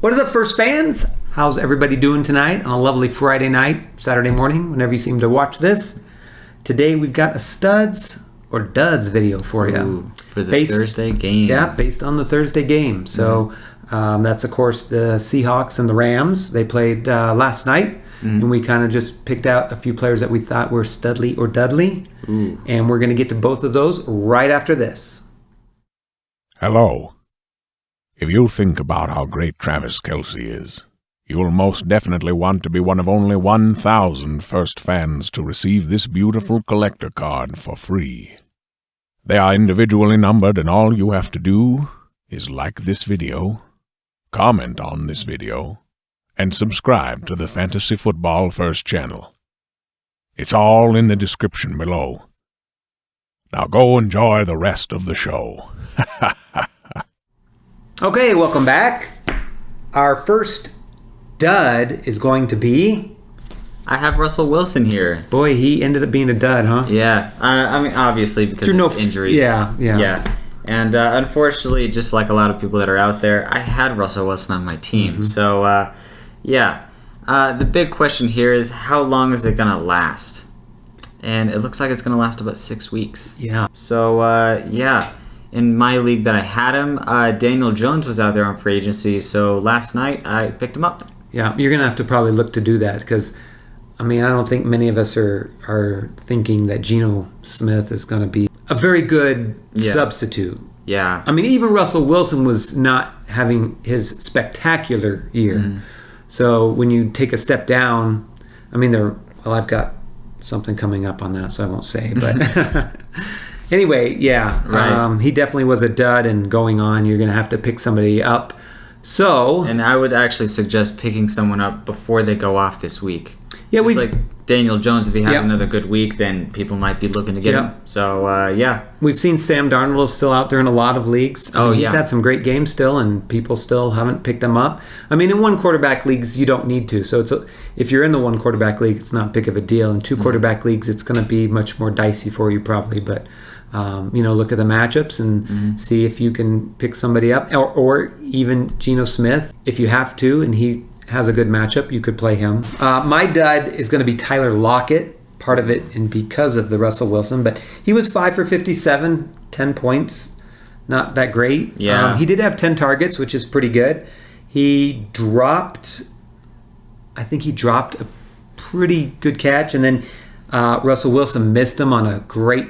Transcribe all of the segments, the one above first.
What is up, First fans? How's everybody doing tonight on a lovely Friday night, Saturday morning, whenever you seem to watch this? Today we've got a STUDS or DUDS video for you. Ooh, for the Thursday game. Yeah, based on the Thursday game. So that's, of course, the Seahawks and the Rams. They played last night, and we kind of just picked out a few players that we thought were Studley or Dudley. Ooh. And we're going to get to both of those right after this. Hello. If you think about how great TRAVIS KELCE is, you'll most definitely want to be one of only 1,000 first fans to receive this beautiful collector card for free. They are individually numbered, and all you have to do is like this video, comment on this video, and subscribe to the Fantasy Football First channel. It's all in the description below. Now go enjoy the rest of the show. Okay, welcome back. Our first dud is going to be... I have Russell Wilson here. Boy, he ended up being a dud, huh? Yeah, I mean, obviously because of injury. Yeah. And unfortunately, just like a lot of people that are out there, I had Russell Wilson on my team. So, the big question here is how long is it going to last? And it looks like it's going to last about 6 weeks. Yeah. So, in my league that I had him, Daniel Jones was out there on free agency. So last night, I picked him up. Yeah, you're going to have to probably look to do that because, I mean, I don't think many of us are thinking that Geno Smith is going to be a very good substitute. Yeah. I mean, even Russell Wilson was not having his spectacular year. So when you take a step down, I mean, I've got something coming up on that, so I won't say. But anyway, Right. He definitely was a dud, and going on, you're going to have to pick somebody up. So, And I would actually suggest picking someone up before they go off this week. Yeah, Just like Daniel Jones, if he has Yep. another good week, then people might be looking to get him. So, we've seen Sam Darnold is still out there in a lot of leagues. He's had some great games still, and people still haven't picked him up. I mean, in one quarterback leagues, you don't need to. So if you're in the one quarterback league, it's not big of a deal. In two quarterback leagues, it's going to be much more dicey for you probably. But look at the matchups and see if you can pick somebody up, or even Geno Smith if you have to, and he has a good matchup, you could play him. My dud is going to be Tyler Lockett, part of it, and because of the Russell Wilson, but he was 5 for 57, 10 points, not that great. Yeah. He did have 10 targets, which is pretty good. I think he dropped a pretty good catch, and then Russell Wilson missed him on a great,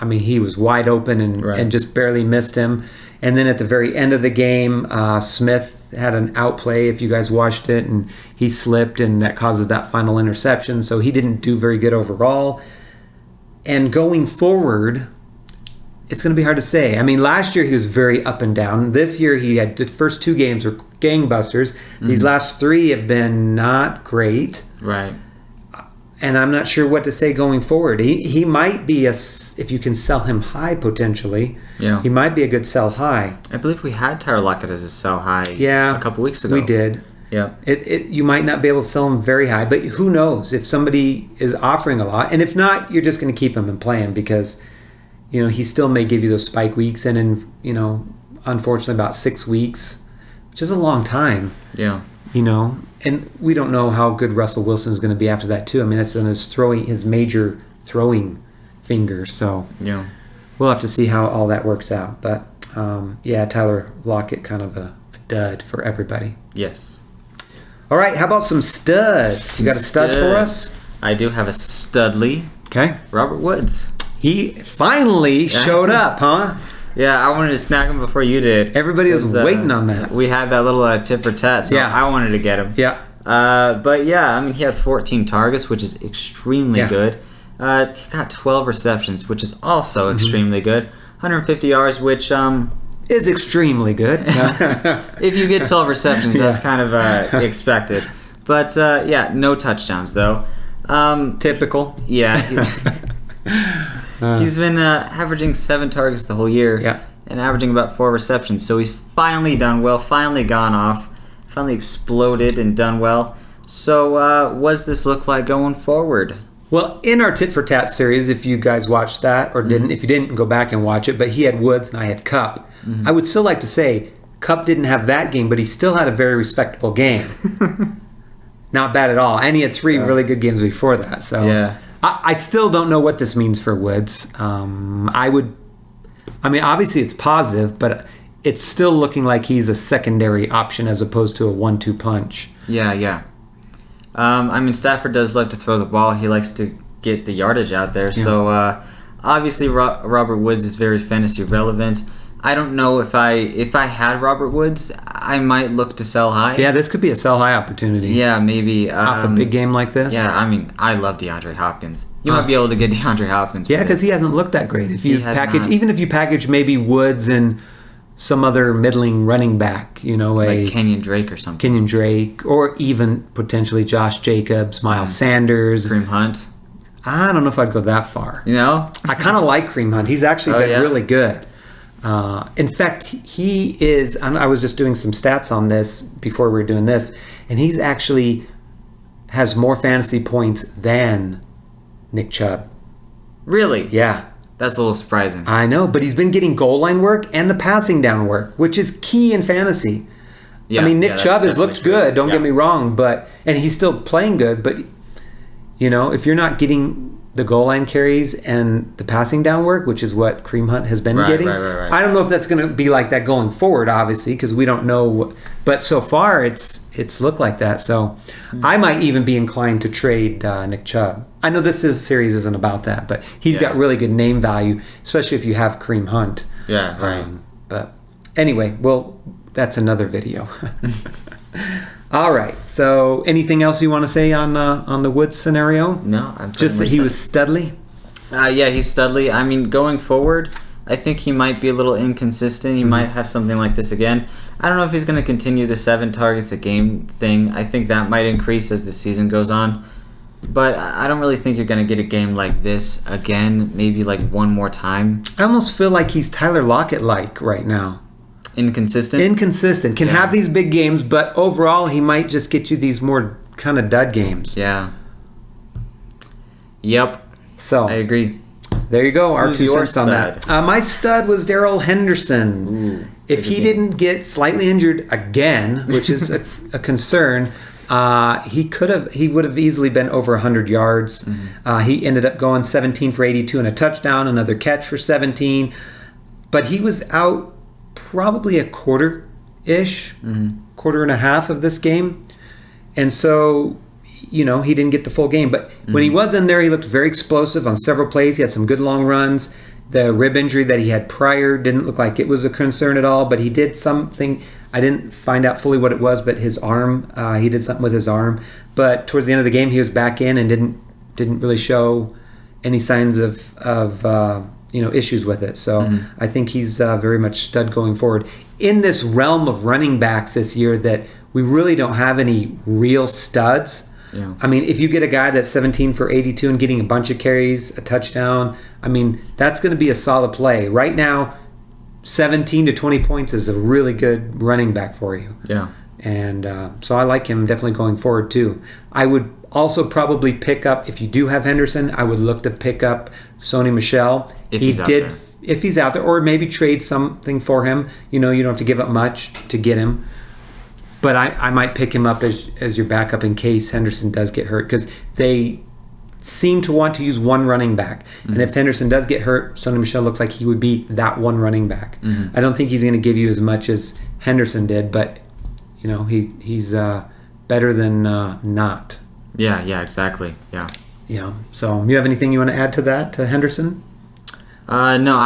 I mean, he was wide open and just barely missed him. And then at the very end of the game, Smith had an outplay, if you guys watched it, and he slipped, and that causes that final interception. So he didn't do very good overall. And going forward, it's going to be hard to say. I mean, last year he was very up and down. This year he had the first 2 games were gangbusters. These last 3 have been not great. Right. And I'm not sure what to say going forward. He might be, if you can sell him high potentially, he might be a good sell high. I believe we had Tyler Lockett as a sell high a couple weeks ago. We did. Yeah. You might not be able to sell him very high, but who knows if somebody is offering a lot. And if not, you're just going to keep him and play him because, he still may give you those spike weeks. And in, unfortunately, about 6 weeks, which is a long time. Yeah. And we don't know how good Russell Wilson is going to be after that too. I mean, that's on his major throwing finger. So we'll have to see how all that works out. But Tyler Lockett, kind of a dud for everybody. Yes. All right, how about some studs? You got a stud for us? I do have a Studley. Okay. Robert Woods. He finally showed up, huh? Yeah, I wanted to snag him before you did. Everybody was waiting on that. We had that little tit for tat, so I wanted to get him. Yeah. But I mean, he had 14 targets, which is extremely good. He got 12 receptions, which is also extremely good. 150 yards, which is extremely good. If you get 12 receptions, that's kind of expected. But no touchdowns though. Typical. Yeah. He's been averaging 7 targets the whole year and averaging about 4 receptions. So he's finally done well, finally gone off, finally exploded and done well. So what does this look like going forward? Well, in our Tit for Tat series, if you guys watched that or didn't, if you didn't, go back and watch it. But he had Woods and I had Cup. I would still like to say Kupp didn't have that game, but he still had a very respectable game. Not bad at all. And he had 3 really good games before that. So I still don't know what this means for Woods. Obviously it's positive, but it's still looking like he's a secondary option as opposed to a 1-2 punch. Yeah. Stafford does love to throw the ball. He likes to get the yardage out there. Yeah. So obviously Robert Woods is very fantasy relevant. I don't know if I had Robert Woods, I might look to sell high. Yeah, this could be a sell high opportunity. Yeah, maybe. Off a big game like this. Yeah, I love DeAndre Hopkins. You might be able to get DeAndre Hopkins. Yeah, because he hasn't looked that great. If you package maybe Woods and some other middling running back, like Kenyon Drake or something. Kenyon Drake, or even potentially Josh Jacobs, Miles Sanders, Kareem Hunt. I don't know if I'd go that far. I kind of like Kareem Hunt. He's actually been really good. In fact, he is, I was just doing some stats on this before we were doing this, and he's actually has more fantasy points than Nick Chubb. Really? Yeah. That's a little surprising. I know, but he's been getting goal line work and the passing down work, which is key in fantasy. Yeah, Nick Chubb has looked good, don't get me wrong, and he's still playing good, but if you're not getting the goal line carries and the passing down work, which is what Kareem Hunt has been getting. Right. I don't know if that's going to be like that going forward, obviously, because we don't know. But so far, it's looked like that. So I might even be inclined to trade Nick Chubb. I know this series isn't about that, but he's got really good name value, especially if you have Kareem Hunt. Yeah, right. But anyway, that's another video. All right. So, anything else you want to say on the Woods scenario? No, just that he was studly. Yeah, he's studly. Going forward, I think he might be a little inconsistent. He might have something like this again. I don't know if he's going to continue the 7 targets a game thing. I think that might increase as the season goes on. But I don't really think you're going to get a game like this again. Maybe like one more time. I almost feel like he's Tyler Lockett-like right now. Inconsistent. Can have these big games, but overall he might just get you these more kind of dud games. Yeah. Yep. So I agree. There you go. Who's your stud? My stud was Darrell Henderson. Ooh, if he didn't get slightly injured again, which is a concern, he would have easily been over 100 yards. Mm-hmm. He ended up going 17 for 82 and a touchdown, another catch for 17. But he was out probably a quarter-ish, quarter and a half of this game. And so, he didn't get the full game. But when he was in there, he looked very explosive on several plays. He had some good long runs. The rib injury that he had prior didn't look like it was a concern at all, but he did something. I didn't find out fully what it was, but his arm, he did something with his arm. But towards the end of the game, he was back in and didn't really show any signs of issues with it. So I think he's very much stud going forward. In this realm of running backs this year that we really don't have any real studs. Yeah. If you get a guy that's 17 for 82 and getting a bunch of carries, a touchdown, that's going to be a solid play. Right now, 17 to 20 points is a really good running back for you. Yeah. And so I like him definitely going forward too. I would also probably pick up, if you do have Henderson, I would look to pick up Sony Michel. If he's out there. Or maybe trade something for him. You don't have to give up much to get him. But I might pick him up as your backup in case Henderson does get hurt, because they seem to want to use one running back. And if Henderson does get hurt, Sony Michel looks like he would be that one running back. I don't think he's going to give you as much as Henderson did, but he's better than not. Yeah, exactly. Yeah. Yeah. So, you have anything you want to add to that, to Henderson? No,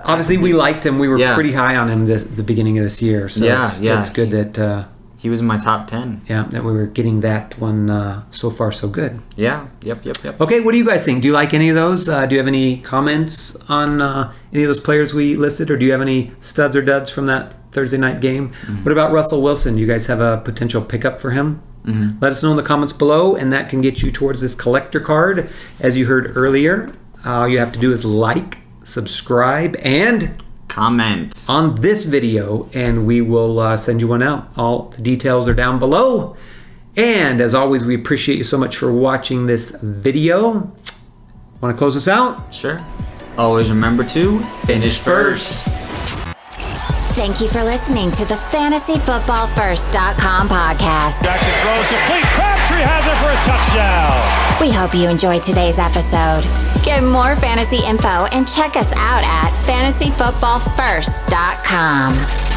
obviously we liked him. We were pretty high on him the beginning of this year. So it's good that he was in my top 10. Yeah, that we were getting that one so far so good. Yeah. Yep. Okay, what do you guys think? Do you like any of those? Do you have any comments on any of those players we listed, or do you have any studs or duds from that Thursday night game? What about Russell Wilson? Do you guys have a potential pickup for him? Let us know in the comments below, and that can get you towards this collector card. As you heard earlier, all you have to do is like, subscribe, and comments on this video, and we will send you one out. All the details are down below. And as always, we appreciate you so much for watching this video. Want to close us out? Sure. Always remember to finish first. Thank you for listening to the FantasyFootballFirst.com podcast. Jackson throws complete. Crabtree has it for a touchdown. We hope you enjoyed today's episode. Get more fantasy info and check us out at FantasyFootballFirst.com.